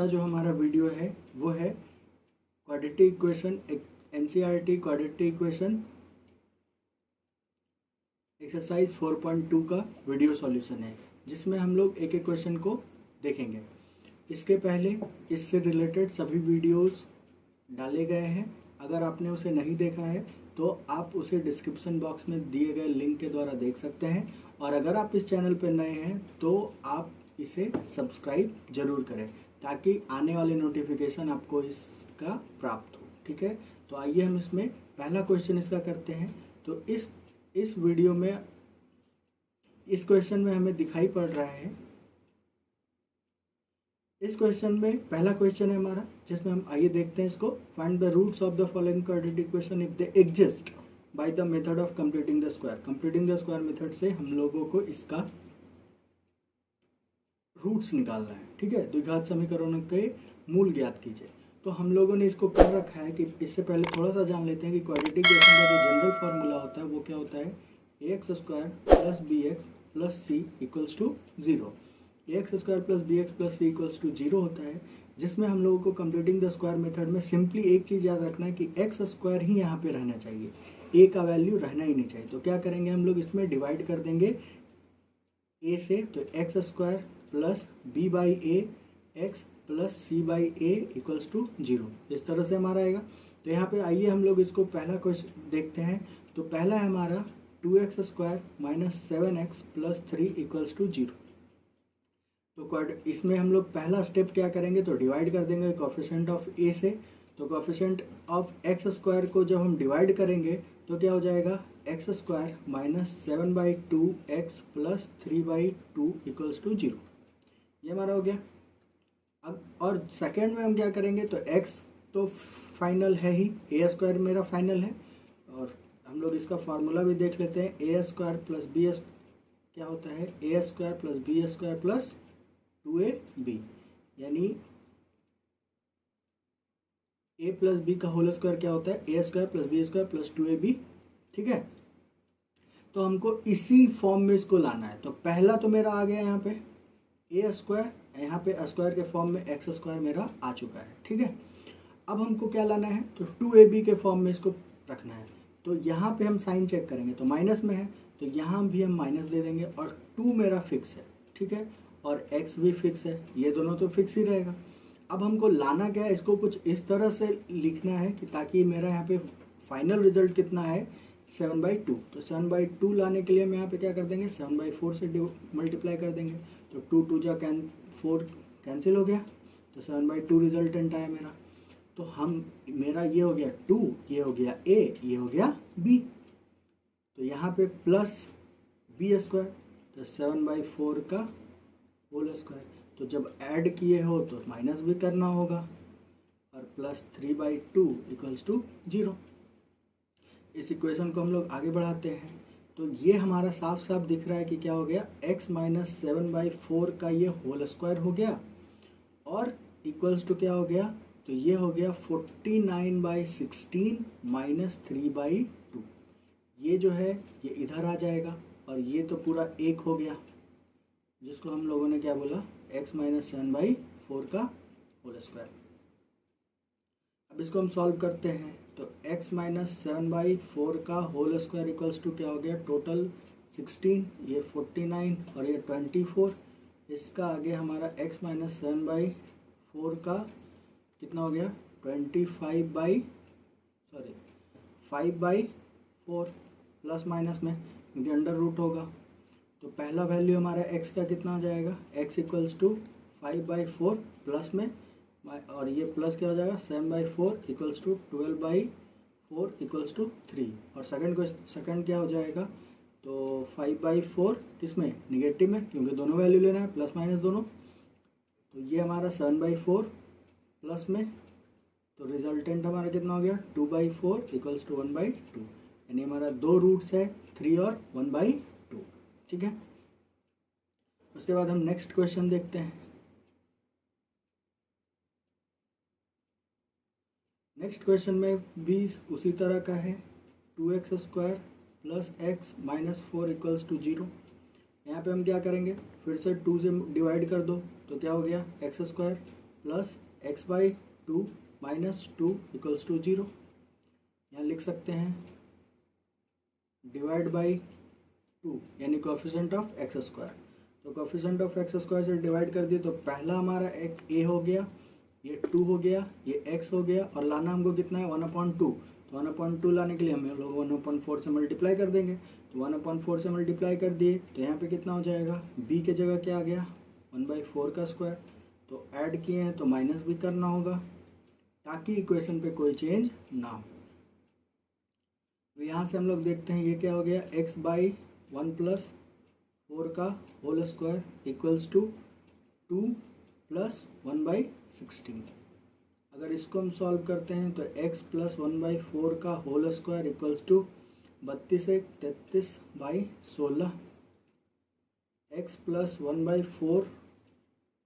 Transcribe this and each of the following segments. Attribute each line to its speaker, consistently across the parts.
Speaker 1: का जो हमारा वीडियो है वो है quadratic equation, NCERT quadratic equation exercise 4.2 का वीडियो सॉल्यूशन है, जिसमें हम लोग एक एक क्वेश्चन को देखेंगे। इसके पहले इससे रिलेटेड सभी वीडियोस डाले गए हैं। अगर आपने उसे नहीं देखा है तो आप उसे डिस्क्रिप्शन बॉक्स में दिए गए लिंक के द्वारा देख सकते हैं, और अगर आप इस चैनल पर नए हैं तो आप इसे सब्सक्राइब जरूर करें ताकि आने वाले नोटिफिकेशन आपको इसका प्राप्त हो। ठीक है, तो आइए हम इसमें पहला क्वेश्चन इसका करते हैं। तो इस वीडियो में इस क्वेश्चन में हमें दिखाई पड़ रहा है, इस क्वेश्चन में पहला क्वेश्चन है हमारा, जिसमें हम आइए देखते हैं इसको। Find the roots of the following quadratic equation if they exist by the method of completing the square. Completing the square method से हम लोगों को इसका रूट्स निकालना है। ठीक है, द्विघात समीकरणों के मूल ज्ञात कीजिए। तो हम लोगों ने इसको कर रखा है कि इससे पहले थोड़ा सा जान लेते हैं कि क्वाड्रेटिक इक्वेशन का जो जनरल फार्मूला होता है वो क्या होता है, ax square plus B X plus C equals to 0। ax square plus B X plus C equals to 0 होता है, जिसमें हम लोगों को कंप्लीटिंग द स्क्वायर मेथड में सिंपली एक चीज़ याद रखना है कि एक्स स्क्वायर ही यहाँ पे रहना चाहिए, ए का वैल्यू रहना ही नहीं चाहिए। तो क्या करेंगे हम लोग, इसमें डिवाइड कर देंगे ए से, तो X square plus B by A X plus C by A equals to 0, इस तरह से हमारा आएगा। तो यहाँ पे आइए हम लोग इसको पहला क्वेश्चन देखते हैं। तो पहला है हमारा 2x square minus 7x plus 3 equals to 0। तो इसमें हम लोग पहला स्टेप क्या करेंगे, तो डिवाइड कर देंगे कोफिशिएंट ऑफ ए से। तो कोफिशिएंट ऑफ एक्स स्क्वायर को जब हम डिवाइड करेंगे तो क्या हो जाएगा, x square minus 7/2 X plus 3/2 equals to 0, ये हमारा हो गया। अब और सेकेंड में हम क्या करेंगे, तो x तो फाइनल है ही, ए स्क्वायर मेरा फाइनल है, और हम लोग इसका फार्मूला भी देख लेते हैं। A square plus b s क्या होता है, a square plus b square plus 2ab, यानी a प्लस बी का होल स्क्वायर क्या होता है, a square plus b square plus 2ab। ठीक है, तो हमको इसी फॉर्म में इसको लाना है। तो पहला तो मेरा आ गया यहाँ पे ए स्क्वायर, यहाँ पे स्क्वायर के फॉर्म में एक्स स्क्वायर मेरा आ चुका है। ठीक है, अब हमको क्या लाना है, तो 2ab के फॉर्म में इसको रखना है। तो यहाँ पे हम साइन चेक करेंगे, तो माइनस में है तो यहाँ भी हम माइनस दे देंगे, और 2 मेरा फिक्स है। ठीक है, और x भी फिक्स है, ये दोनों तो फिक्स ही रहेगा। अब हमको लाना क्या है, इसको कुछ इस तरह से लिखना है कि ताकि मेरा यहाँ पे फाइनल रिजल्ट कितना है, 7/2। तो 7/2 लाने के लिए हम यहाँ पे क्या कर देंगे, 7/4 से मल्टीप्लाई कर देंगे। तो 2 जा 4 कैंसिल हो गया, तो 7/2 रिजल्टेंट आया मेरा। तो हम मेरा ये हो गया 2, ये हो गया a, ये हो गया b। तो यहाँ पे प्लस बी स्क्वायर, तो 7/4 का होल स्क्वायर। तो जब ऐड किए हो तो माइनस भी करना होगा, और प्लस 3/2 इक्वल्स टू 0। इस इक्वेशन को हम लोग आगे बढ़ाते हैं। तो ये हमारा साफ साफ दिख रहा है कि क्या हो गया, x माइनस 7/4 का ये होल स्क्वायर हो गया, और इक्वल्स टू क्या हो गया, तो ये हो गया 49/16 माइनस 3/2। ये जो है ये इधर आ जाएगा, और ये तो पूरा 1 हो गया, जिसको हम लोगों ने क्या बोला, x माइनस 7/4 का होल स्क्वायर। अब इसको हम सॉल्व करते हैं। तो x माइनस 7/4 का होल स्क्वायर इक्वल्स टू क्या हो गया, टोटल 16, ये 49 और ये 24। इसका आगे हमारा x माइनस 7/4 का कितना हो गया, 5/4 प्लस माइनस में, क्योंकि अंडर रूट होगा। तो पहला वैल्यू हमारा x का कितना हो जाएगा, x इक्वल्स टू 5/4 प्लस में, और ये प्लस क्या हो जाएगा, 7/4 इक्वल्स टू 12/4 इक्वल्स टू 3। और सेकंड क्या हो जाएगा, तो 5/4 किस में, निगेटिव में, क्योंकि दोनों वैल्यू लेना है, प्लस माइनस दोनों। तो ये हमारा 7/4 प्लस में, तो रिजल्टेंट हमारा कितना हो गया, 2/4 इक्वल्स टू 1/2, यानी हमारा 2 रूट्स है, 3 और 1/2। ठीक है, उसके बाद हम नेक्स्ट क्वेश्चन देखते हैं। नेक्स्ट क्वेश्चन में भी उसी तरह का है, 2x square plus X minus 4 equals to 0। यहाँ पे हम क्या करेंगे, फिर से 2 से डिवाइड कर दो, तो क्या हो गया, X square plus X by two minus two equals to 0। यहाँ लिख सकते हैं डिवाइड बाई टू यानी कोफिशिएंट ऑफ एक्स स्क्वायर। तो कोफिशिएंट ऑफ एक्स स्क्वायर से डिवाइड कर दिए तो पहला हमारा एक ए हो गया, ये 2 हो गया, ये x हो गया, और लाना हमको कितना है 1/2। तो 1/2 लाने के लिए हम लोग 1/4 से मल्टीप्लाई कर देंगे। तो 1/4 से मल्टीप्लाई कर दिए तो यहाँ पे कितना हो जाएगा, b के जगह क्या आ गया 1/4 का स्क्वायर। तो ऐड किए हैं तो माइनस भी करना होगा ताकि इक्वेशन पे कोई चेंज ना हो। तो यहाँ से हम लोग देखते हैं ये क्या हो गया, x/1+4 का होल स्क्वायर इक्वल्स टू 2 + 1/16। अगर इसको हम सॉल्व करते हैं तो x + 1/4 का whole square equals to 32×33/16। x + 1/4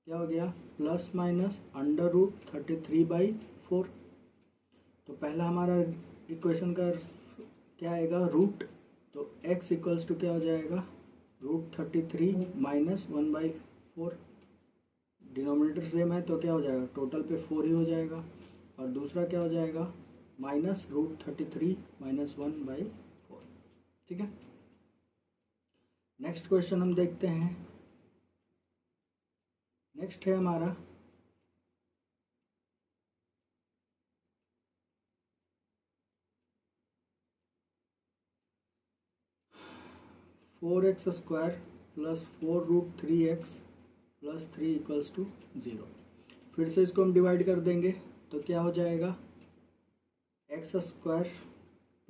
Speaker 1: क्या हो गया प्लस माइनस √33/4। तो पहला हमारा इक्वेशन का क्या आएगा रूट, तो x इक्वल्स टू क्या हो जाएगा √33 - 1/4। डिनोमिनेटर सेम है तो क्या हो जाएगा टोटल पे 4 ही हो जाएगा, और दूसरा क्या हो जाएगा माइनस √33 - 1/4। ठीक है, नेक्स्ट क्वेश्चन हम देखते हैं। नेक्स्ट है हमारा 4x² + 4√3x + 3 = 0। फिर से इसको हम डिवाइड कर देंगे तो क्या हो जाएगा x²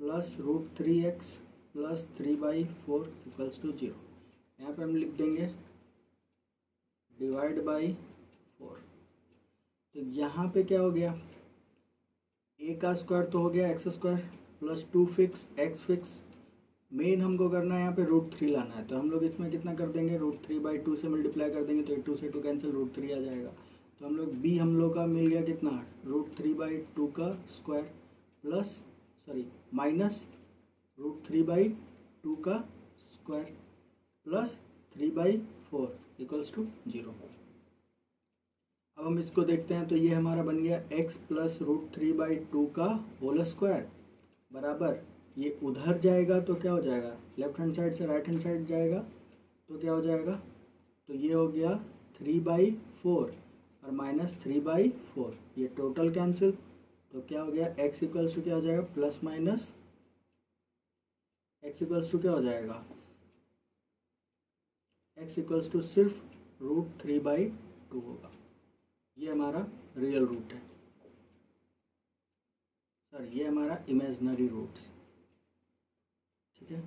Speaker 1: + √3x + 3/4 = 0। यहाँ पे हम लिख देंगे डिवाइड बाई 4। तो यहाँ पे क्या हो गया, a का स्क्वायर तो हो गया x² + 2 fix x fix, main हमको करना है यहाँ पे √3 लाना है। तो हम लोग इसमें कितना कर देंगे √3/2 से मल्टीप्लाई कर देंगे तो 2 से 2 कैंसिल, √3 आ जाएगा। तो हम लोग b हम लोग का मिल गया कितना √3/2 का स्क्वायर माइनस √3/2 का स्क्वायर प्लस 3/4 = 0। अब हम इसको देखते हैं तो ये हमारा बन गया x + √3/2 का होल स्क्वायर बराबर, ये उधर जाएगा तो क्या हो जाएगा लेफ्ट हैंड साइड से राइट हैंड साइड जाएगा तो क्या हो जाएगा, तो ये हो गया 3/4 और माइनस 3/4, ये टोटल कैंसिल। तो क्या हो गया x इक्वल्स टू क्या हो जाएगा plus minus x equals to क्या हो जाएगा, x इक्वल्स टू सिर्फ √3/2 होगा। ये हमारा रियल रूट है सर, ये हमारा इमेजिनरी रूट्स। ठीक है,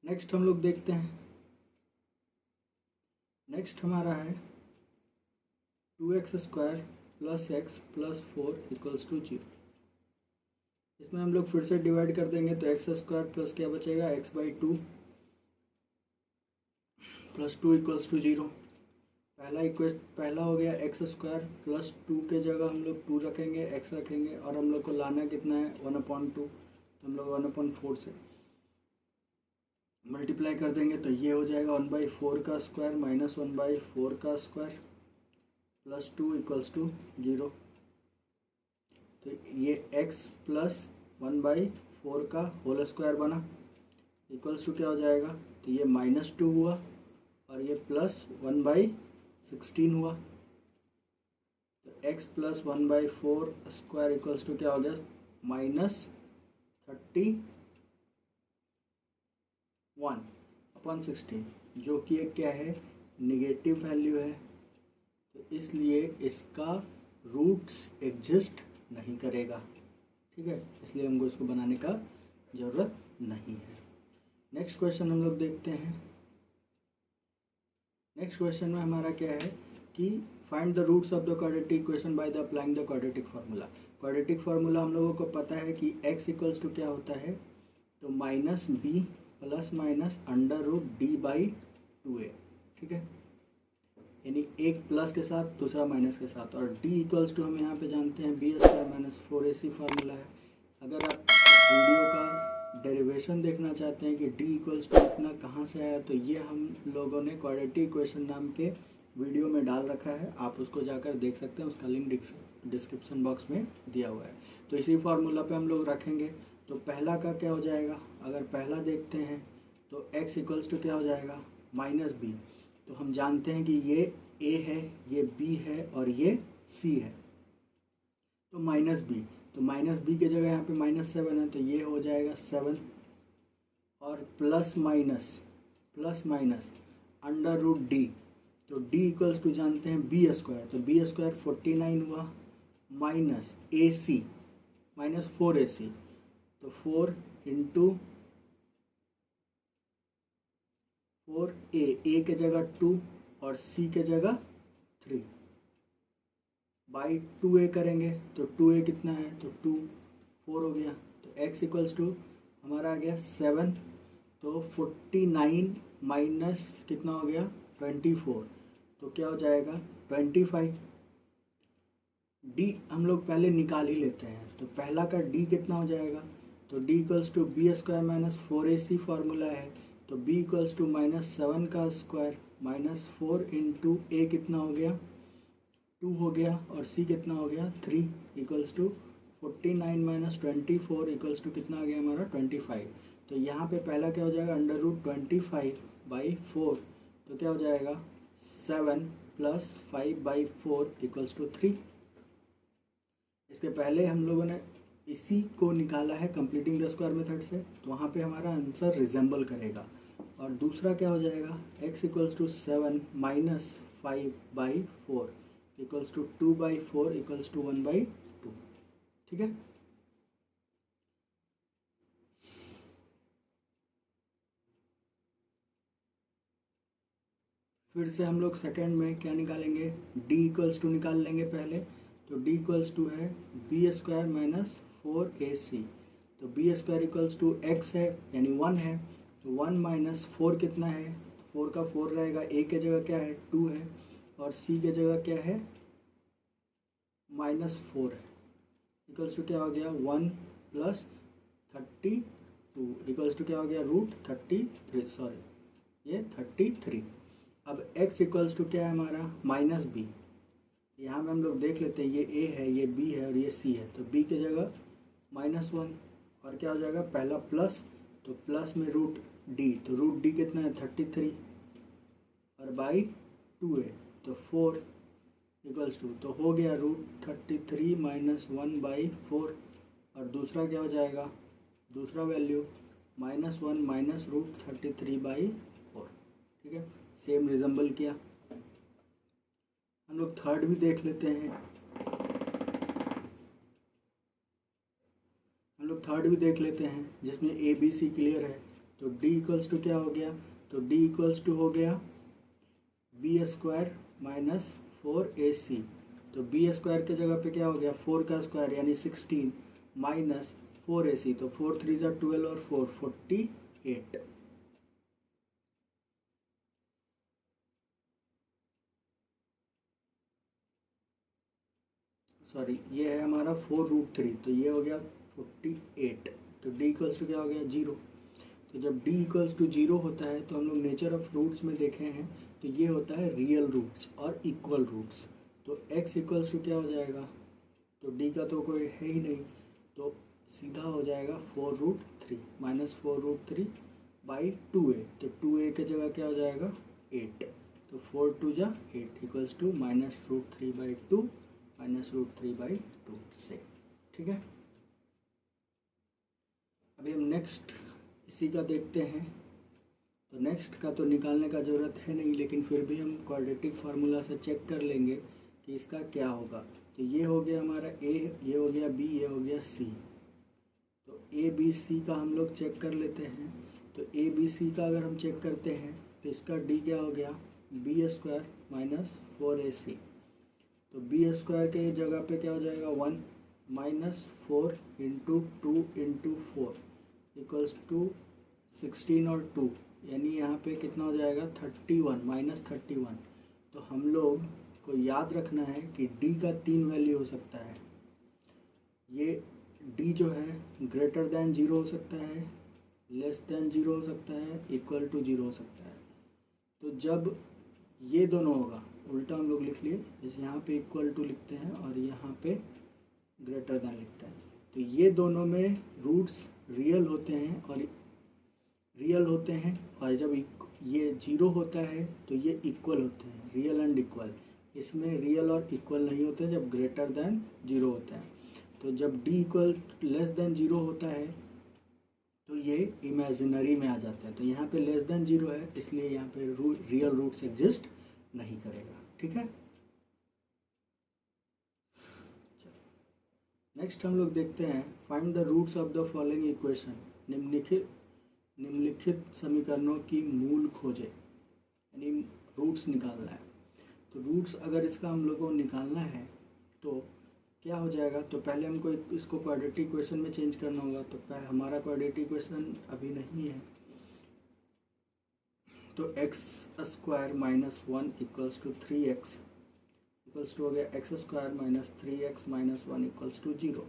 Speaker 1: नेक्स्ट हम लोग देखते हैं। नेक्स्ट हमारा है 2x² + x + 4 = 0। इसमें हम लोग फिर से डिवाइड कर देंगे तो x² प्लस क्या बचेगा x/2 + 2 = 0। पहला हो गया x² + 2 के जगह हम लोग 2 रखेंगे, x रखेंगे, और हम लोग को लाना कितना है 1/2। तो हम लोग 1/4 से मल्टीप्लाई कर देंगे तो ये हो जाएगा 1/4 का स्क्वायर माइनस 1/4 का स्क्वायर प्लस 2 = 0। तो ये x + 1/4 का होल स्क्वायर बना इक्वल्स टू क्या हो जाएगा, तो ये -2 हुआ और ये प्लस 1/16 हुआ। तो x + 1/4 स्क्वायर इक्वल्स टू क्या हो गया -31/16, जो कि एक क्या है नेगेटिव वैल्यू है। तो इसलिए इसका रूट्स एग्जिस्ट नहीं करेगा। ठीक है, इसलिए हमको इसको बनाने का ज़रूरत नहीं है। नेक्स्ट क्वेश्चन हम लोग देखते हैं। नेक्स्ट क्वेश्चन में हमारा क्या है कि find the roots of the quadratic equation by the applying the quadratic formula. Quadratic formula हम लोगों को पता है कि x इक्वल्स टू क्या होता है, तो minus B plus minus under root D by 2a, ठीक है, यानी एक प्लस के साथ दूसरा माइनस के साथ, और d इक्वल्स टू हम यहाँ पे जानते हैं B square minus 4ac formula है। अगर आप वीडियो का डेरिवेशन देखना चाहते हैं कि d इक्वल्स टू इतना कहाँ से आया, तो ये हम लोगों ने क्वाड्रेटिक इक्वेशन नाम के वीडियो में डाल रखा है, आप उसको जाकर देख सकते हैं, उसका लिंक डिस्क्रिप्शन बॉक्स में दिया हुआ है। तो इसी फार्मूला पे हम लोग रखेंगे। तो पहला का क्या हो जाएगा, अगर पहला देखते हैं तो x इक्वल्स टू क्या हो जाएगा, माइनस बी। तो हम जानते हैं कि ये a है, ये b है और ये c है, तो माइनस बी, तो माइनस बी की जगह यहाँ पे -7 है, तो ये हो जाएगा 7 और plus minus under root D, तो d इक्वल्स टू जानते हैं बी स्क्वायर, तो बी स्क्वायर 49 हुआ माइनस ए सी माइनस 4ac, तो 4 इंटू 4a, a के जगह 2 और c के जगह 3 बाई 2a करेंगे, तो 2a कितना है, तो 2 4 हो गया, तो x इक्वल्स टू हमारा आ गया 7, तो 49 माइनस कितना हो गया 24, तो क्या हो जाएगा 25। d हम लोग पहले निकाल ही लेते हैं, तो पहला का d कितना हो जाएगा, तो d equals to B square minus 4ac formula है, तो b इक्वल्स टू -7 का स्क्वायर माइनस 4 इंटू a कितना हो गया 2 हो गया, और c कितना हो गया 3 equals to 49 minus 24 equals to कितना आ गया हमारा 25। तो यहाँ पे पहला क्या हो जाएगा अंडर रूट 25/4, तो क्या हो जाएगा 7 प्लस 5/4 इक्वल्स टू 3। इसके पहले हम लोगों ने इसी को निकाला है कंप्लीटिंग द स्क्वायर मेथड से, तो वहाँ पे हमारा आंसर रिजेंबल करेगा। और दूसरा क्या हो जाएगा x equals to 7 minus 5/4 equals to 2/4 equals to 1/2, ठीक है। फिर से हम लोग सेकंड में क्या निकालेंगे, d इक्वल्स टू निकाल लेंगे पहले, तो d इक्वल्स टू है बी स्क्वायर माइनस 4ac, तो B square equals to x है यानी 1 है, तो 1 माइनस 4 कितना है, 4 का 4 रहेगा, a के जगह क्या है 2 है, और c के जगह क्या है -4 है, इक्वल्स टू क्या हो गया 1 प्लस 32 इक्वल्स टू क्या हो गया रूट 33, सॉरी ये 33। अब x इक्वल्स टू क्या है हमारा माइनस बी, यहाँ में हम लोग देख लेते हैं ये a है, ये b है और ये c है, तो b की जगह -1 और क्या हो जाएगा पहला प्लस, तो प्लस में रूट d, तो रूट d कितना है 33 और बाई 2a, तो 4 इक्वल्स टू, तो हो गया रूट 33 माइनस 1/4, और दूसरा क्या हो जाएगा, दूसरा वैल्यू -1 माइनस रूट 33/4, ठीक है, सेम रिजेंबल किया। हम लोग थर्ड भी देख लेते हैं, जिसमें ए बी सी क्लियर है। तो d इक्वल्स टू क्या हो गया, तो d इक्वल्स टू हो गया बी स्क्वायर माइनस 4ac, तो बी स्क्वायर के जगह पे क्या हो गया 4 का स्क्वायर यानी 16 माइनस 4ac, तो 4 3 ज़ा 12 और 4 48, सॉरी ये है हमारा 4√3, तो ये हो गया 48, तो d इक्वल्स टू क्या हो गया 0। तो जब d इक्वल्स टू 0 होता है तो हम लोग नेचर ऑफ रूट्स में देखे हैं, तो ये होता है रियल रूट्स और इक्वल रूट्स। तो x इक्वल्स टू क्या हो जाएगा, तो d का तो कोई है ही नहीं, तो सीधा हो जाएगा 4√3 माइनस 4√3/2a, तो 2a के जगह क्या हो जाएगा 8, तो 4 2 जा 8 इक्वल्स टू -√3/2 माइनस √3/2 से, ठीक है। अभी हम नेक्स्ट इसी का देखते हैं, तो नेक्स्ट का तो निकालने का ज़रूरत है नहीं, लेकिन फिर भी हम क्वाड्रेटिक फार्मूला से चेक कर लेंगे कि इसका क्या होगा। तो ये हो गया हमारा a, ये हो गया b, ये हो गया c, तो a b c का हम लोग चेक कर लेते हैं। तो a b c का अगर हम चेक करते हैं तो इसका d क्या हो गया बी स्क्वायर माइनस 4ac। तो बी स्क्वायर के जगह पे क्या हो जाएगा 1 minus 4 into 2 into 4 equals to 16 और 2, यानी यहाँ पे कितना हो जाएगा 31 माइनस 31। तो हम लोग को याद रखना है कि d का 3 वैल्यू हो सकता है। ये d जो है ग्रेटर दैन 0 हो सकता है, लेस दैन 0 हो सकता है, इक्वल टू 0 हो सकता है। तो जब ये दोनों होगा, उल्टा हम लोग लिख लिए, जैसे यहाँ पे इक्वल टू लिखते हैं और यहाँ पे ग्रेटर दैन लिखते हैं। तो ये दोनों में रूट्स रियल होते हैं और जब ये 0 होता है तो ये इक्वल होते हैं, रियल एंड इक्वल। इसमें रियल और इक्वल नहीं होते जब ग्रेटर दैन 0 होता है। तो जब d इक्वल लेस दैन 0 होता है तो ये इमेजिनरी में आ जाता है। तो यहाँ पे लेस दैन 0 है, इसलिए यहाँ पे रियल रूट्स एग्जिस्ट नहीं करेगा। ठीक है, नेक्स्ट हम लोग देखते हैं find the roots of the following equation. निम्नलिखित समीकरणों की मूल खोजे, यानी रूट्स निकालना है। तो रूट्स अगर इसका हम लोग को निकालना है तो क्या हो जाएगा, तो पहले हमको इसको क्वाड्रेटिक इक्वेशन में चेंज करना होगा। तो हमारा क्वाड्रेटिक इक्वेशन अभी नहीं है, तो X square minus 1 equals to 3x equals to हो गया X square minus 3x minus 1 equals to 0।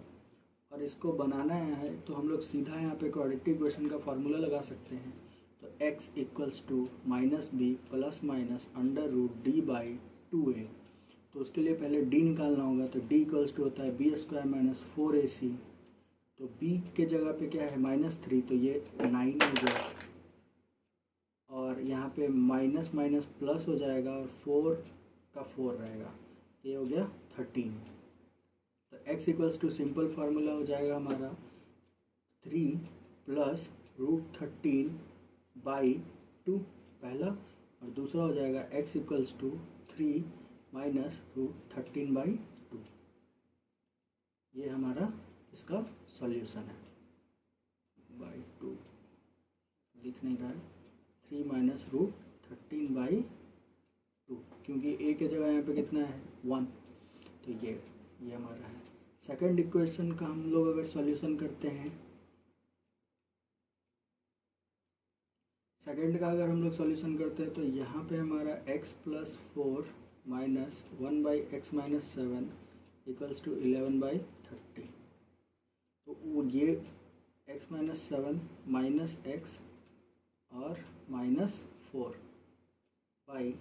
Speaker 1: और इसको बनाना है तो हम लोग सीधा यहाँ पे क्वाड्रेटिक इक्वेशन का फार्मूला लगा सकते हैं। तो x equals to minus B plus minus under root D by 2a। तो उसके लिए पहले d निकालना होगा। तो d इक्वल्स टू होता है बी स्क्वायर माइनस 4ac। तो b के जगह पे क्या है -3, तो ये 9 हो गया, और यहाँ पे माइनस माइनस प्लस हो जाएगा और 4 का 4 रहेगा, ये हो गया 13। तो x equals to simple formula हो जाएगा हमारा 3 प्लस रूट 13 बाई 2 पहला, और दूसरा हो जाएगा x equals to 3 minus root 13 by 2। ये हमारा इसका सॉल्यूशन है, बाई 2 दिख नहीं रहा है, 3 माइनस रूट 13 बाई 2, क्योंकि a के जगह यहाँ पे कितना है 1। तो ये हमारा है। सेकंड इक्वेशन का हम लोग अगर सॉल्यूशन करते हैं, सेकंड का अगर हम लोग सॉल्यूशन करते हैं तो यहाँ पे हमारा x plus 4 minus 1 by X minus 7 equals to 11 by 30। तो ये x माइनस 7 माइनस एक्स और minus 4 by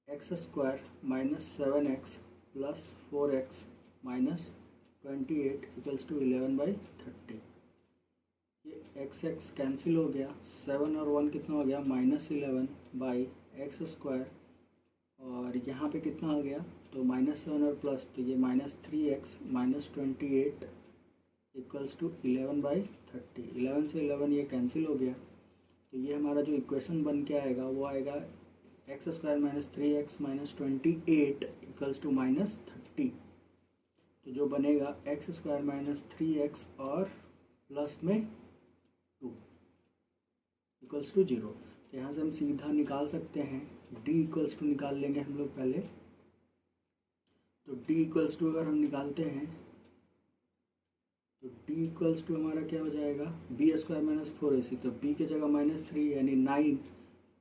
Speaker 1: x square minus 7x plus 4x minus 28 equals to 11 by 30। ये x कैंसिल हो गया, 7 और 1 कितना हो गया -11 बाई एक्स स्क्वायर, और यहाँ पे कितना आ गया तो -7 और प्लस, तो ये -3x minus 28 equals to 11 by 30। 11 से 11 ये कैंसिल हो गया। तो ये हमारा जो इक्वेशन बन के आएगा वो आएगा X square minus 3x minus 28 equals to -30। तो जो बनेगा एक्स स्क्वायर माइनस 3x और प्लस में 2 इक्वल्स टू 0। तो यहाँ से हम सीधा निकाल सकते हैं d इक्वल्स टू निकाल लेंगे हम लोग पहले। तो d इक्वल्स टू अगर हम निकालते हैं तो d इक्वल्स टू हमारा क्या हो जाएगा बी स्क्वायर माइनस 4ac। तो b के जगह -3 यानी 9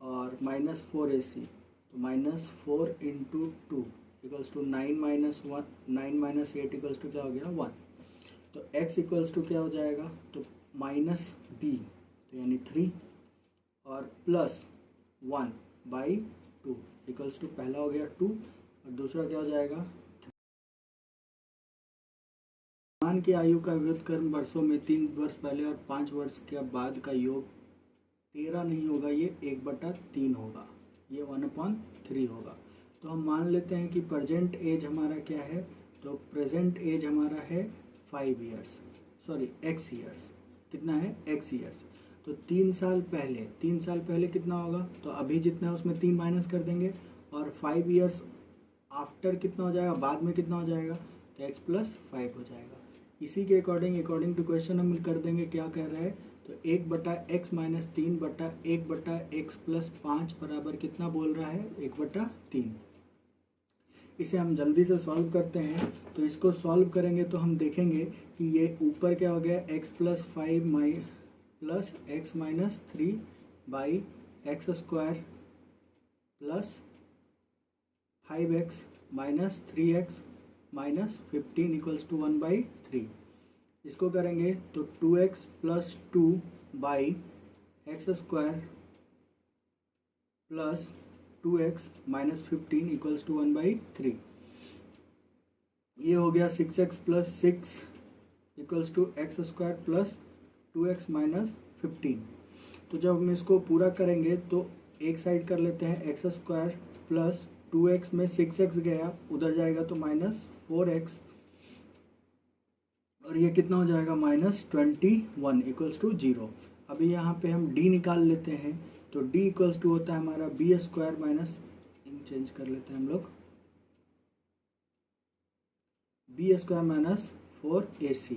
Speaker 1: और माइनस 4ac, तो -4 into 2 equals to 9 minus 1, 9 minus 8 equals to क्या हो गया 1। तो x इक्वल्स टू क्या हो जाएगा तो माइनस b, तो यानी 3 और प्लस 1 बाई 2 इक्वल्स टू पहला हो गया 2 और दूसरा क्या हो जाएगा। मान की आयु का व्युत्क्रम वर्षों में 3 वर्ष पहले और 5 वर्ष के बाद का योग 13 नहीं होगा, ये 1/3 होगा, ये 1/3 होगा। तो हम मान लेते हैं कि प्रेजेंट एज हमारा क्या है, तो प्रेजेंट एज हमारा है 5 ईयर्स, सॉरी x ईयर्स, कितना है x ईयर्स। तो 3 साल पहले कितना होगा, तो अभी जितना है उसमें 3 माइनस कर देंगे, और 5 ईयर्स आफ्टर कितना हो जाएगा, बाद में कितना हो जाएगा, तो x प्लस 5 हो जाएगा। इसी के अकॉर्डिंग टू क्वेश्चन हम कर देंगे क्या कह रहा है, तो 1/x-3/1/x+5 बराबर कितना बोल रहा है, 1/3। इसे हम जल्दी से सॉल्व करते हैं। तो इसको सॉल्व करेंगे तो हम देखेंगे कि ये ऊपर क्या हो गया, x+5 plus x-3/x² plus 5x-3x-15 equals to 1/3। इसको करेंगे तो 2x + 2/x² plus 2x - 15 equals to 1/3। ये हो गया 6x + 6 equals to x² plus 2x - 15। तो जब हम इसको पूरा करेंगे तो एक साइड कर लेते हैं, x² प्लस 2x में 6x गया, उधर जाएगा तो -4x, और ये कितना हो जाएगा, -21 इक्वल्स टू 0। अभी यहाँ पे हम d निकाल लेते हैं, तो d इक्वल्स टू होता है हमारा b² माइनस, चेंज कर लेते हैं हम लोग, b² माइनस 4ac।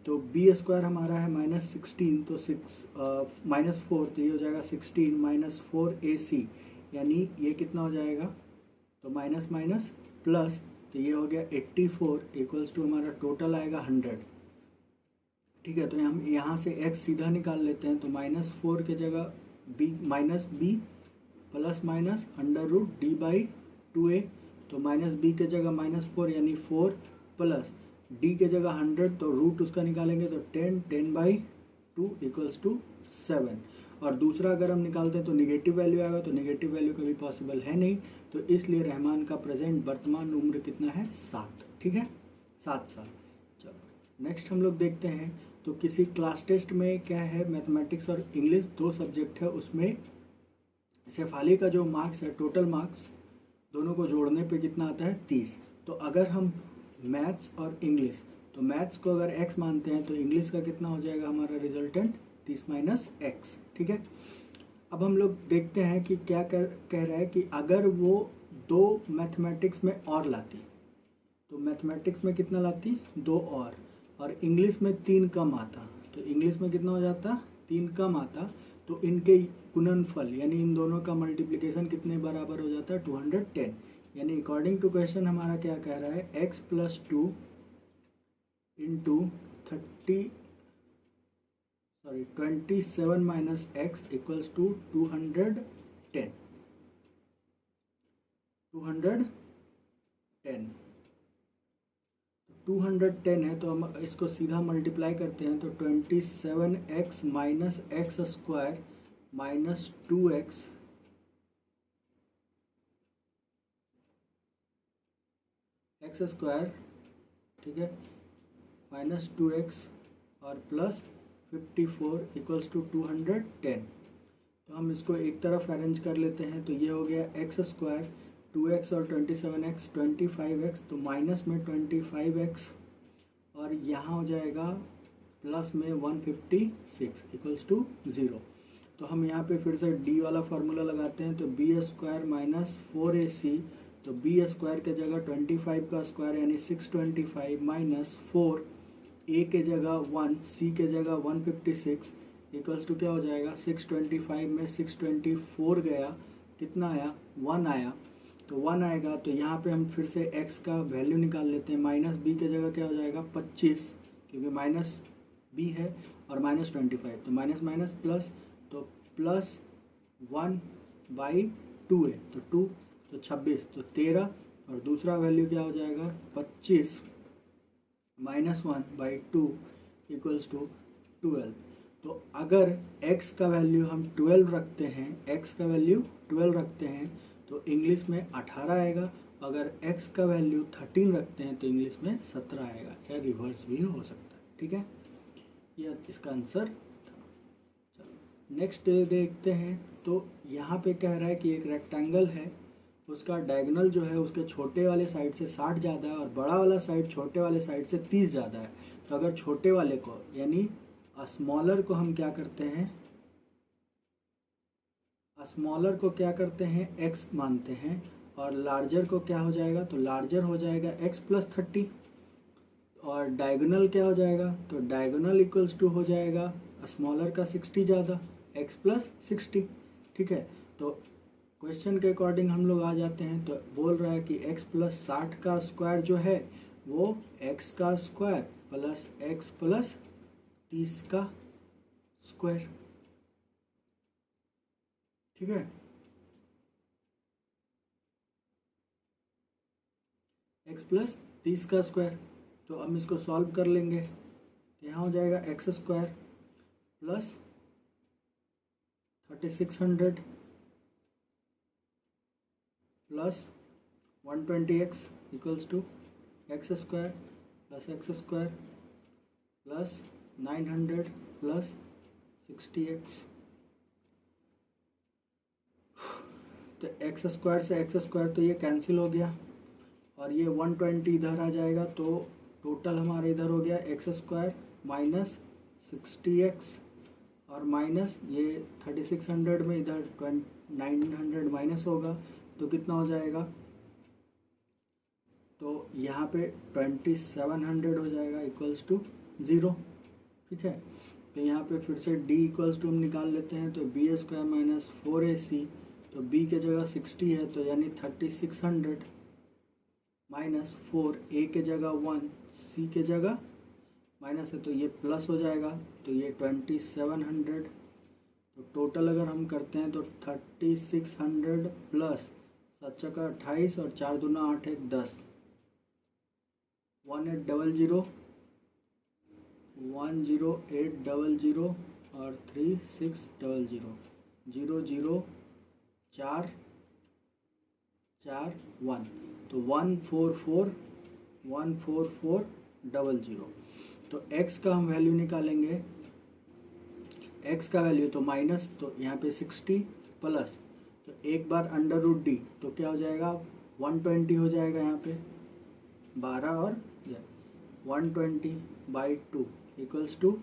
Speaker 1: तो b² हमारा है -16, तो -4, तो ये हो जाएगा 16 माइनस 4ac, यानी ये कितना हो जाएगा, तो माइनस माइनस प्लस, तो ये हो गया 84 इक्वल्स टू हमारा टोटल आएगा 100। ठीक है, तो हम यहाँ से x सीधा निकाल लेते हैं, तो -4 के जगह b प्लस माइनस √d/2a, तो -b के जगह -4 यानी 4 प्लस d के जगह 100, तो रूट उसका निकालेंगे तो 10/2 इक्वल्स टू 7। और दूसरा अगर हम निकालते हैं तो निगेटिव वैल्यू आएगा, तो निगेटिव वैल्यू कभी पॉसिबल है नहीं, तो इसलिए रहमान का प्रेजेंट वर्तमान उम्र कितना है, 7। ठीक है, 7 साल। चलो नेक्स्ट हम लोग देखते हैं। तो किसी क्लास टेस्ट में क्या है, मैथमेटिक्स और इंग्लिश 2 सब्जेक्ट है, उसमें शेफाली का जो मार्क्स है, टोटल मार्क्स दोनों को जोड़ने पे कितना आता है, 30। तो अगर हम मैथ्स और इंग्लिश, तो मैथ्स को अगर x मानते हैं तो इंग्लिश का कितना हो जाएगा हमारा रिजल्टेंट, 30 - x। ठीक है, अब हम लोग देखते हैं कि क्या कह रहा है कि अगर वो 2 मैथमेटिक्स में और लाती, तो मैथमेटिक्स में कितना लाती, 2 और इंग्लिश में 3 कम आता, तो इंग्लिश में कितना हो जाता, 3 कम आता, तो इनके गुणनफल यानी इन दोनों का मल्टीप्लिकेशन कितने बराबर हो जाता है, 210। यानी अकॉर्डिंग टू क्वेश्चन हमारा क्या कह रहा है, x + 2 × 27 - x इक्वल्स टू 210। 210 है, तो हम इसको सीधा मल्टीप्लाई करते हैं, तो 27x - x² minus 2x x², ठीक है, -2x और प्लस 54 इक्वल्स टू 210। तो हम इसको एक तरफ अरेंज कर लेते हैं, तो ये हो गया x², 2x और 27x 25x, तो माइनस में 25x और यहाँ हो जाएगा प्लस में 156 इक्वल्स टू 0। तो हम यहाँ पे फिर से d वाला फार्मूला लगाते हैं, तो b² माइनस 4ac, तो b² के जगह 25 का स्क्वायर यानी 625 माइनस 4, a के जगह 1, c के जगह 156 इक्वल्स टू क्या हो जाएगा, 625 में 624 गया, कितना आया, 1 आया, तो 1 आएगा। तो यहाँ पे हम फिर से x का वैल्यू निकाल लेते हैं, माइनस b के जगह क्या हो जाएगा, 25, क्योंकि माइनस b है, और -25, तो माइनस माइनस प्लस, तो प्लस 1/2 है, तो 2, तो 26, तो 13, और दूसरा वैल्यू क्या हो जाएगा, 25 - 1/2 इक्वल्स टू 12। तो अगर x का वैल्यू हम 12 रखते हैं, x का वैल्यू 12 रखते हैं, तो इंग्लिश में 18 आएगा। अगर x का वैल्यू 13 रखते हैं तो इंग्लिश में 17 आएगा, या रिवर्स भी हो सकता है। ठीक है, यह इसका आंसर था। चलो नेक्स्ट देखते हैं। तो यहाँ पे कह रहा है कि एक रेक्टेंगल है, उसका डायगोनल जो है उसके छोटे वाले साइड से 60 ज़्यादा है और बड़ा वाला साइड छोटे वाले साइड से 30 ज़्यादा है। तो अगर छोटे वाले को यानी स्मॉलर को हम क्या करते हैं, स्मॉलर को क्या करते हैं, x मानते हैं, और लार्जर को क्या हो जाएगा, तो लार्जर हो जाएगा x + 30, और डायगोनल क्या हो जाएगा, तो डायगोनल इक्वल्स टू हो जाएगा स्मॉलर का 60 ज़्यादा, x प्लस 60, ठीक है। तो क्वेश्चन के अकॉर्डिंग हम लोग आ जाते हैं, तो बोल रहा है कि x प्लस 60 का स्क्वायर जो है वो x का स्क्वायर प्लस x प्लस 30 का स्क्वायर, ठीक है। x प्लस 30 का स्क्वायर, तो हम इसको सॉल्व कर लेंगे। यहाँ हो जाएगा x square plus 3600 plus 120x equals to x square plus 900 plus 60x। तो एक्स स्क्वायर से एक्स स्क्वायर तो ये कैंसिल हो गया और ये 120 इधर आ जाएगा, तो टोटल हमारा इधर हो गया एक्स स्क्वायर माइनस 60x और माइनस ये 3600 में इधर 900 माइनस होगा, तो कितना हो जाएगा, तो यहाँ पे 2700 हो जाएगा इक्वल्स टू 0, ठीक है। तो यहाँ पे फिर से d इक्वल्स टू हम निकाल लेते हैं, तो बी स्क्वायर माइनस 4ac, तो b के जगह 60 है तो यानी 3600 माइनस 4, a के जगह 1, c के जगह माइनस है तो ये प्लस हो जाएगा, तो ये 2700। तो टोटल अगर हम करते हैं तो 3600 प्लस 7 चौका 28 और 4 दूना 8 1 10, 1800 10800 और 3600 00 4 4 1, तो 14400। तो x का हम वैल्यू निकालेंगे, x का वैल्यू तो माइनस, तो यहाँ पे 60 प्लस, तो एक बार अंडर रूट डी, तो क्या हो जाएगा 120 हो जाएगा, यहाँ पे 12 और 120/2 इक्वल्स टू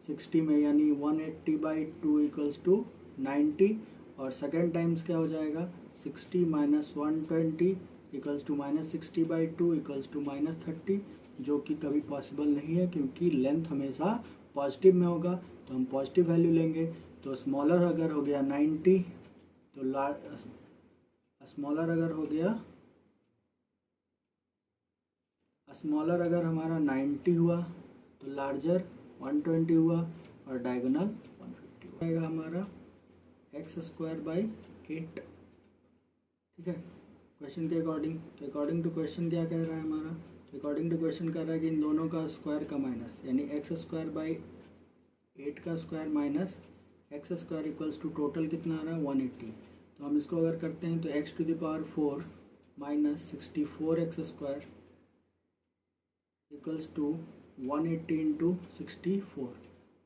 Speaker 1: 60 में, यानी 180/2 इक्वल्स टू 90, और सेकेंड टाइम्स क्या हो जाएगा 60 minus 120 equals to minus 60/2 equals to minus 30, जो कि कभी पॉसिबल नहीं है क्योंकि लेंथ हमेशा पॉजिटिव में होगा, तो हम पॉजिटिव वैल्यू लेंगे। तो स्मॉलर अगर हो गया 90, तो स्मॉलर अगर हमारा 90 हुआ तो लार्जर 120 हुआ और डायगोनल 150 आएगा हमारा x स्क्वायर बाई 8, ठीक है, क्वेश्चन के अकॉर्डिंग। तो अकॉर्डिंग टू क्वेश्चन क्या कह रहा है हमारा, तो अकॉर्डिंग टू क्वेश्चन कह रहा है कि इन दोनों का स्क्वायर का माइनस, यानी एक्स स्क्वायर बाई 8 का square minus X square equals to total कितना आ रहा है 180। तो हम इसको अगर करते हैं तो x to the power 4 minus 64x square equals to 180 into 64,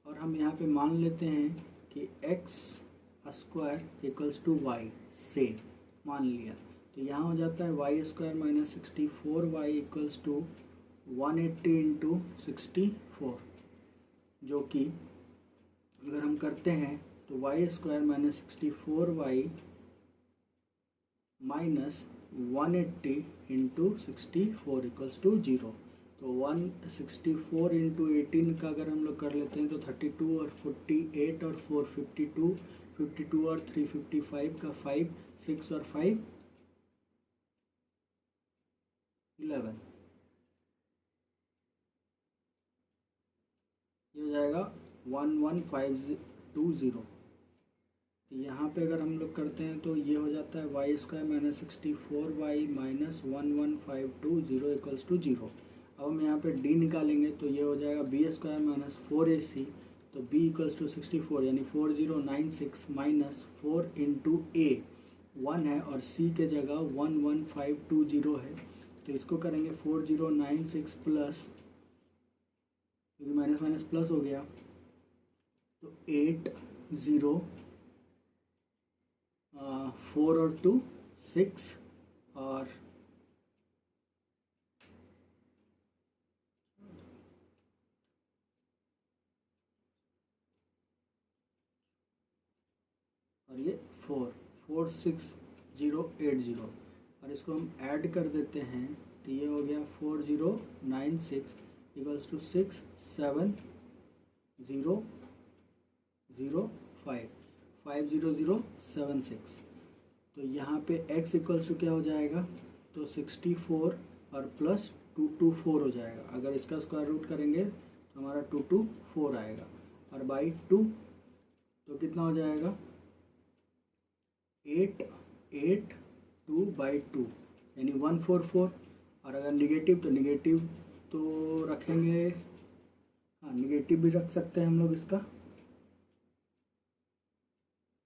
Speaker 1: और हम यहाँ पे मान लेते हैं कि x square equals to Y से मान लिया, तो यहाँ हो जाता है Y square minus 64y equals to 180 into 64, जो कि अगर हम करते हैं तो Y square minus 64y minus 180 into 64 equals to 0। तो 164 इंटू 18 का अगर हम लोग कर लेते हैं तो 32 और 48 और 4 52 और 355 का 5 6 और 5 11, ये हो जाएगा 11520। तो यहाँ पे अगर हम लोग करते हैं तो ये हो जाता है Y square minus 64y minus 11520 equals to 0। अब हम यहाँ पे d निकालेंगे तो ये हो जाएगा बी स्क्वायर माइनस 4ac, तो b इक्वल्स टू 64 यानी 4096 माइनस 4 इंटू a 1 है और c के जगह 11520 है, तो इसको करेंगे 4096 प्लस, क्योंकि माइनस माइनस प्लस हो गया, तो 80 4 और 2 6 और ये 46080, और इसको हम ऐड कर देते हैं तो ये हो गया 4096 इक्वल्स टू 670 50076। तो यहाँ पे x इक्वल्स टू क्या हो जाएगा, तो 64 और प्लस 224 हो जाएगा। अगर इसका स्क्वायर रूट करेंगे तो हमारा 224 आएगा, और बाई 2 तो कितना हो जाएगा 882/2 यानी 144। और अगर निगेटिव तो रखेंगे, हाँ निगेटिव भी रख सकते हैं हम लोग इसका,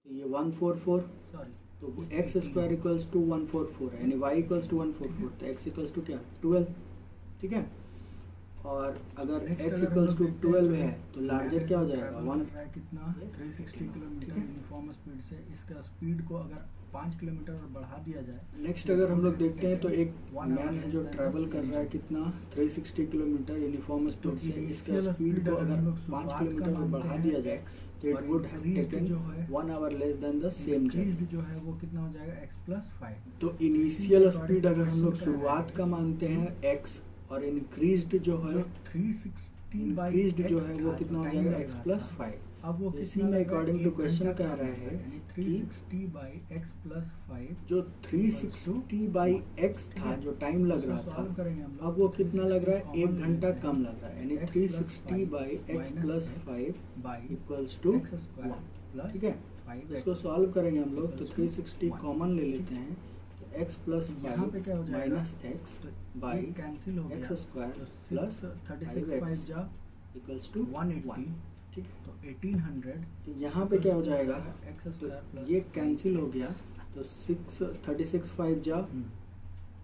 Speaker 1: तो ये 144 सॉरी, तो एक्स स्क्वायर इक्वल्स टू 144 यानी वाई इक्वल्स टू 144, तो एक्स इक्वल्स टू क्या 12, ठीक है। और अगर x इक्वल्स टू 12 है तो लार्जर क्या हो जाएगा 1
Speaker 2: कितना 360 किलोमीटर यूनिफॉर्म स्पीड से। इसका स्पीड को अगर 5 किलोमीटर और बढ़ा दिया जाए।
Speaker 1: नेक्स्ट अगर हम लोग देखते हैं तो एक मैन है जो ट्रैवल कर रहा है कितना 360 किलोमीटर यूनिफॉर्म स्पीड से। इसका स्पीड को अगर 5 किलोमीटर और बढ़ा दिया जाए तो it would have taken 1 our less than the same journey.
Speaker 2: जो है वो कितना हो जाएगा x+5।
Speaker 1: तो इनिशियल स्पीड अगर हम लोग शुरुआत का मानते हैं x, और इंक्रीज्ड जो है
Speaker 2: 360
Speaker 1: जो है वो कितना हो जाएगा x+5।
Speaker 2: अब वो
Speaker 1: इसी में अकॉर्डिंग टू क्वेश्चन कह रहा है
Speaker 2: 360/x+5
Speaker 1: जो 360/x था जो टाइम लग रहा था, अब वो कितना लग रहा है 1 घंटा कम लग रहा है, यानी 360/x+5 इक्वल्स टू 1, ठीक है। इसको सॉल्व करेंगे हम लोग तो 360 कॉमन ले लेते हैं, x प्लस
Speaker 2: यहाँ पे क्या हो जाएगा
Speaker 1: माइनस एक्स बाई
Speaker 2: कैंसिल हो
Speaker 1: एक्स
Speaker 2: गया,
Speaker 1: स्क्वायर
Speaker 2: तो
Speaker 1: प्लस
Speaker 2: 36 जा
Speaker 1: इक्वल्स टू
Speaker 2: 180,
Speaker 1: ठीक है।
Speaker 2: तो 1800।
Speaker 1: तो यहाँ पे क्या हो जाएगा,
Speaker 2: एक्स
Speaker 1: तो
Speaker 2: स्क्वायर प्लस
Speaker 1: ये कैंसिल हो गया, तो 36 5 जा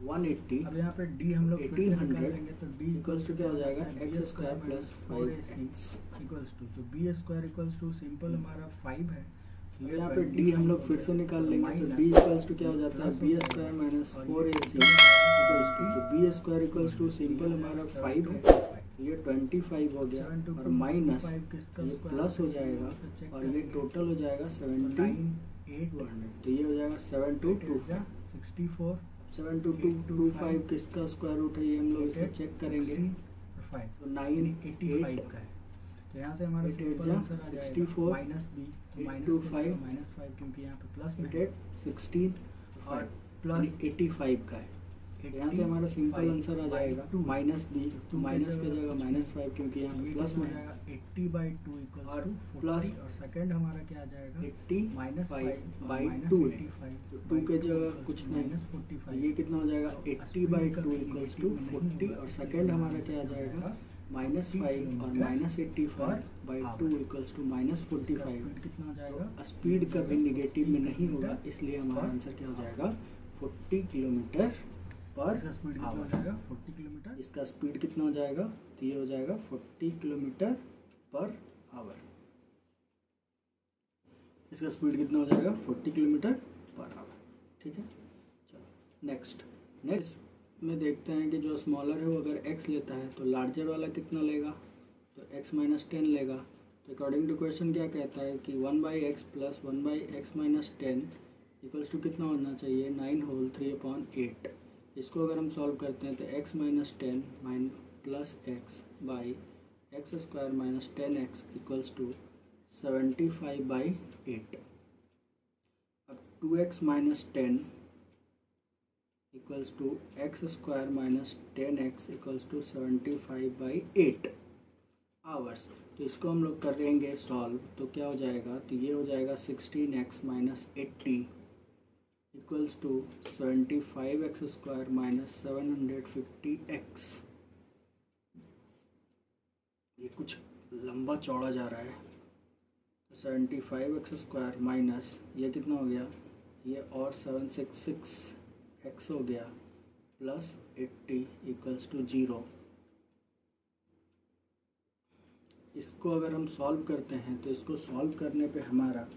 Speaker 1: 180।
Speaker 2: अब यहाँ पे डी हम लोग
Speaker 1: 1800
Speaker 2: लेंगे तो डी
Speaker 1: इक्वल्स टू क्या हो जाएगा x square plus 5x।
Speaker 2: Equals to, तो B square equals to simple हमारा 5 है।
Speaker 1: यहाँ पे डी हम लोग फिर से निकाल लेंगे, तो डी इक्वल्स टू क्या हो जाता है B square minus 4ac equals to, तो B square equals to simple हमारा 5 है, ये 25 हो गया, और माइनस ये प्लस हो जाएगा, और ये टोटल हो जाएगा 7800, तो ये हो जाएगा 7225।
Speaker 2: 64
Speaker 1: 7225 किसका स्क्वायर रूट है ये हम लोग इसको चेक करेंगे, तो 985
Speaker 2: का है। तो यहाँ से हमारा सिंपल आंसर आ जाएगा
Speaker 1: 64
Speaker 2: माइनस बी, तो
Speaker 1: -5
Speaker 2: -5 क्योंकि यहाँ पे प्लस में
Speaker 1: 16 और प्लस 85 का है। यहाँ से हमारा सिंपल आंसर आ जाएगा माइनस बी, तो माइनस की जगह -5 क्योंकि यहाँ पे प्लस में है,
Speaker 2: 80/2
Speaker 1: और
Speaker 2: इक्वल्स
Speaker 1: प्लस
Speaker 2: और सेकंड हमारा क्या आ जाएगा
Speaker 1: 80/2 है, तो 2 के जगह कुछ नहीं,
Speaker 2: -45।
Speaker 1: ये कितना हो जाएगा 80/2 इक्वल्स टू 40, और सेकंड हमारा क्या आ जाएगा -5 और -85/2 इक्वल्स टू -45।
Speaker 2: कितना हो जाएगा,
Speaker 1: स्पीड कभी निगेटिव में नहीं होगा, इसलिए हमारा आंसर क्या हो जाएगा 40 किलोमीटर पर
Speaker 2: स्पीड हो
Speaker 1: आवर।
Speaker 2: जाएगा 40 किलोमीटर।
Speaker 1: इसका स्पीड कितना हो जाएगा, तो ये हो जाएगा 40 किलोमीटर पर आवर। इसका स्पीड कितना हो जाएगा 40 किलोमीटर पर आवर, ठीक है। चलो नेक्स्ट में देखते हैं कि जो स्मॉलर है वो अगर x लेता है तो लार्जर वाला कितना लेगा, तो x - 10 लेगा। तो अकॉर्डिंग टू क्वेश्चन क्या कहता है कि 1/x plus 1/x - 10 equals to कितना होना चाहिए 9 होल 3/8। इसको अगर हम सॉल्व करते हैं तो x - 10 plus x by x square minus 10x equals to 75/8। अब 2x - 10 equals to x square minus 10x equals to 75/8 hours. तो इसको हम लोग करेंगे सॉल्व, तो क्या हो जाएगा, तो ये हो जाएगा 16x - 80 equals to 75x square minus 750x। ये कुछ लंबा चौड़ा जा रहा है, तो 75x स्क्वायर माइनस ये कितना हो गया, ये और 766x हो गया प्लस 80 इक्वल्स टू 0। इसको अगर हम सॉल्व करते हैं तो इसको सॉल्व करने पे हमारा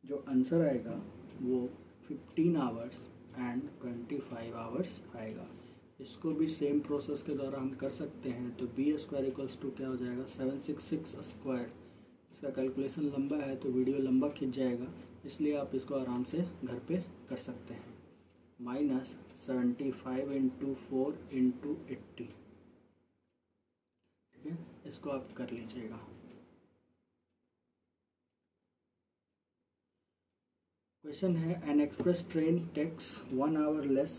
Speaker 1: जो आंसर आएगा वो 15 आवर्स एंड 25 आवर्स आएगा। इसको भी सेम प्रोसेस के द्वारा हम कर सकते हैं। तो बी स्क्वायर इक्वल्स टू क्या हो जाएगा 766 स्क्वायर। इसका कैलकुलेशन लंबा है तो वीडियो लंबा खिंच जाएगा, इसलिए आप इसको आराम से घर पे कर सकते हैं। माइनस 75 इंटू 4 इंटू 80, ठीक है, इसको आप कर लीजिएगा। क्वेश्चन है an express train takes 1 hour less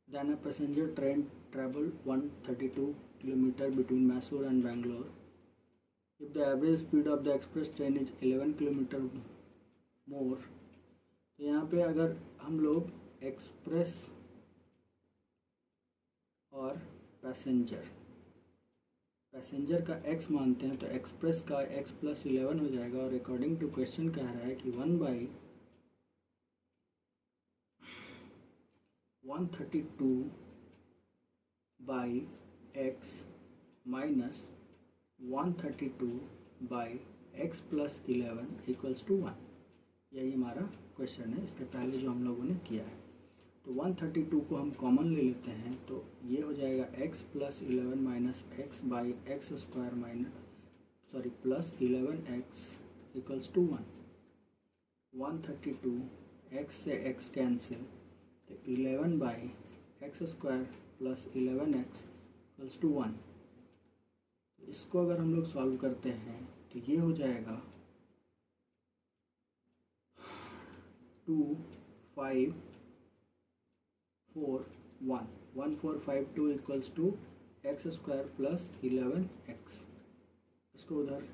Speaker 1: than a passenger train travel 132 kilometre between Mysore and Bangalore if the average speed of the express train is 11 kilometre more. तो यहाँ पे अगर हम लोग एक्सप्रेस और पैसेंजर का x मानते हैं तो एक्सप्रेस का x + 11 हो जाएगा और अकॉर्डिंग टू क्वेश्चन कह रहा है कि 1/132 by x minus 132 by x + 11 equals to 1। यही हमारा क्वेश्चन है, इसके पहले जो हम लोगों ने किया है। तो 132 को हम कॉमन ले लेते हैं तो ये हो जाएगा x + 11 minus x by x square plus 11x equals to 1। 132 x से x कैंसिल तो 11 by x square plus 11x equals to 1। तो इसको अगर हम लोग सॉल्व करते हैं तो ये हो जाएगा 1452 equals to x square plus 11x। इसको उधर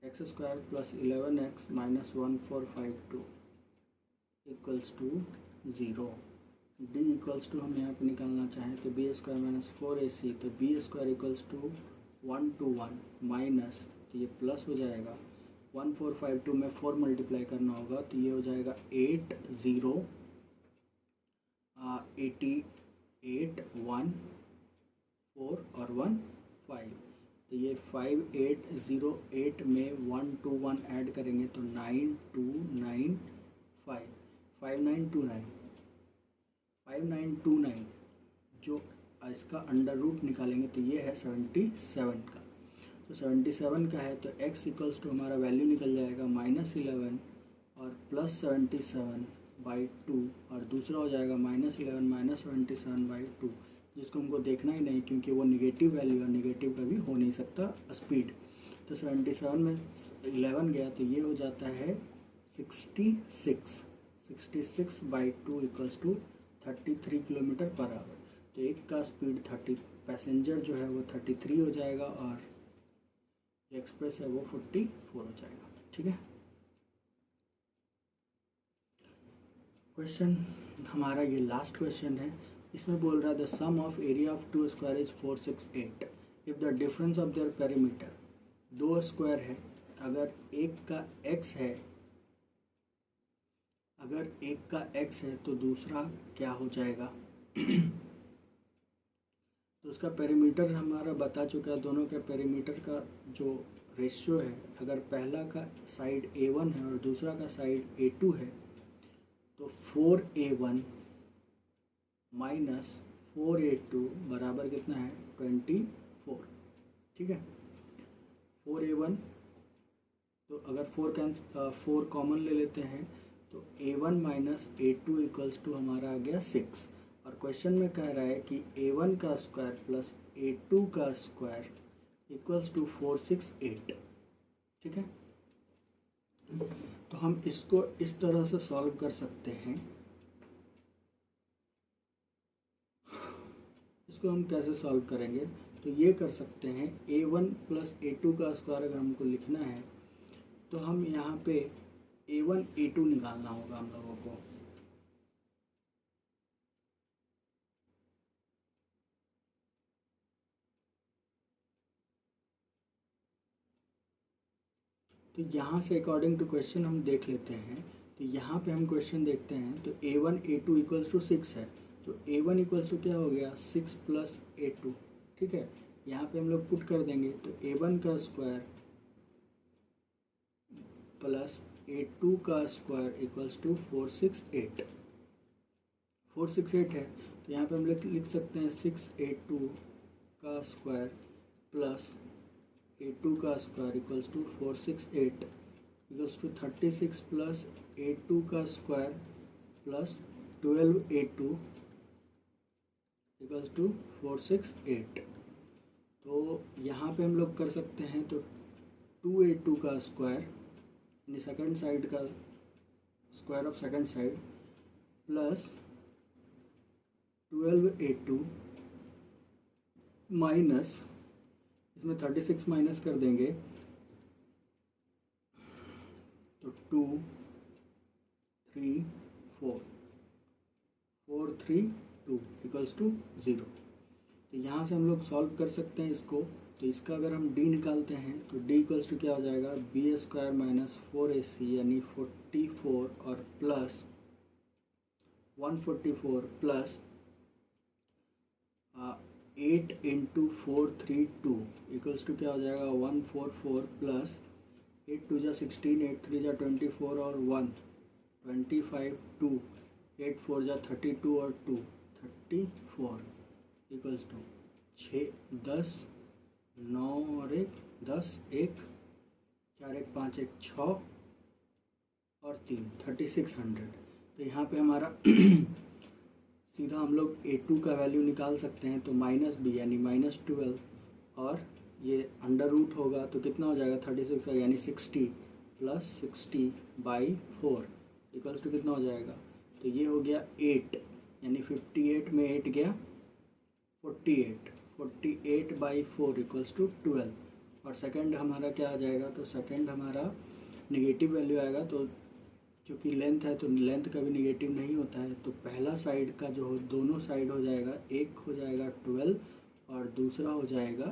Speaker 1: x square plus 11x minus 1452 equals to 0। D equals to हम यहाँ पे निकालना चाहें तो बी स्क्वायर माइनस 4ac तो B square equals to 121 minus तो ये प्लस हो जाएगा 1452 में 4 मल्टीप्लाई करना होगा तो ये हो जाएगा 88 1 4 और 1 5। तो ये 5808 में 121 ऐड करेंगे तो 5929 जो इसका अंडर रूट निकालेंगे तो ये है 77 का। तो 77 का है तो x इक्वल्स टू हमारा वैल्यू निकल जाएगा -11 और +77/2 और दूसरा हो जाएगा -11 -77/2 जिसको हमको देखना ही नहीं क्योंकि वो निगेटिव वैल्यू है, निगेटिव कभी हो नहीं सकता स्पीड। तो 77 में 11 गया तो ये हो जाता है 66/2 equals to 33 kilometre per hour. तो एक का स्पीड 30 पैसेंजर जो है वो 33 हो जाएगा और एक्सप्रेस है वो 44 हो जाएगा। ठीक है, क्वेश्चन हमारा ये लास्ट क्वेश्चन है। इसमें बोल रहा है the sum of area of 2 square is 468 if the difference of their perimeter. 2 square है, अगर एक का x है, अगर एक का x है तो दूसरा क्या हो जाएगा तो उसका पेरीमीटर हमारा बता चुका है। दोनों के पेरीमीटर का जो रेशियो है, अगर पहला का साइड A1 है और दूसरा का साइड A2 है तो 4A1 माइनस 4A2 बराबर कितना है 24। ठीक है, 4A1 तो अगर 4 कॉमन ले लेते हैं तो A1 minus A2 equals to हमारा आ गया 6। और क्वेश्चन में कह रहा है कि A1 का स्क्वायर प्लस A2 का स्क्वायर इक्वल्स टू 468। ठीक है, तो हम इसको इस तरह से सॉल्व कर सकते हैं। इसको हम कैसे सॉल्व करेंगे तो ये कर सकते हैं A1 प्लस A2 का स्क्वायर अगर हमको लिखना है तो हम यहाँ पे A1 A2 निकालना होगा हम लोगों को। तो यहाँ से अकॉर्डिंग टू क्वेश्चन हम देख लेते हैं। तो यहाँ पे हम क्वेश्चन देखते हैं तो A1 A2 इक्वल्स टू 6 है तो A1 इक्वल्स टू क्या हो गया 6 प्लस A2। ठीक है, यहाँ पे हम लोग पुट कर देंगे तो A1 का स्क्वायर प्लस A2 का स्क्वायर इक्वल्स टू 468 है। तो यहाँ पे हम लोग लिख सकते हैं 6A2 का स्क्वायर प्लस A2 का square equals to 468 equals to 36 plus A2 का square plus 12A2 equals to 468। तो यहाँ पे हम लोग कर सकते हैं तो 2A2 का स्क्वायर यानी सेकंड साइड का square of second side plus 12a2 minus इसमें 36 माइनस कर देंगे तो 2 3 4 4 3 2 इक्वल्स टू 0। तो यहाँ से हम लोग सॉल्व कर सकते हैं इसको। तो इसका अगर हम d निकालते हैं तो d इक्वल्स टू क्या हो जाएगा, बी स्क्वायर माइनस 4ac यानी 44 और plus 144 plus 8 into 432 equals to क्या हो जाएगा 144 प्लस 8 2 जा 16 8 3 जा 24 और 1 25 2 8 4 जा 32 और 2 34 इक्वल्स टू 6 10 9 और 1 10 1 4 1 5 1 6 और 3 3600। तो यहाँ पे हमारा सीधा हम लोग a2 का वैल्यू निकाल सकते हैं। तो माइनस b यानी -12 और ये अंडर रूट होगा तो कितना हो जाएगा 36 यानी 60 प्लस 60/4 इक्वल्स टू कितना हो जाएगा। तो ये हो गया 8 यानी 58 में 8 गया 48 48/4 इक्वल्स टू 12। और सेकंड हमारा क्या आ जाएगा, तो सेकंड हमारा नेगेटिव वैल्यू आएगा। तो चूँकि लेंथ है तो लेंथ कभी नेगेटिव नहीं होता है। तो पहला साइड का जो दोनों साइड हो जाएगा, एक हो जाएगा 12 और दूसरा हो जाएगा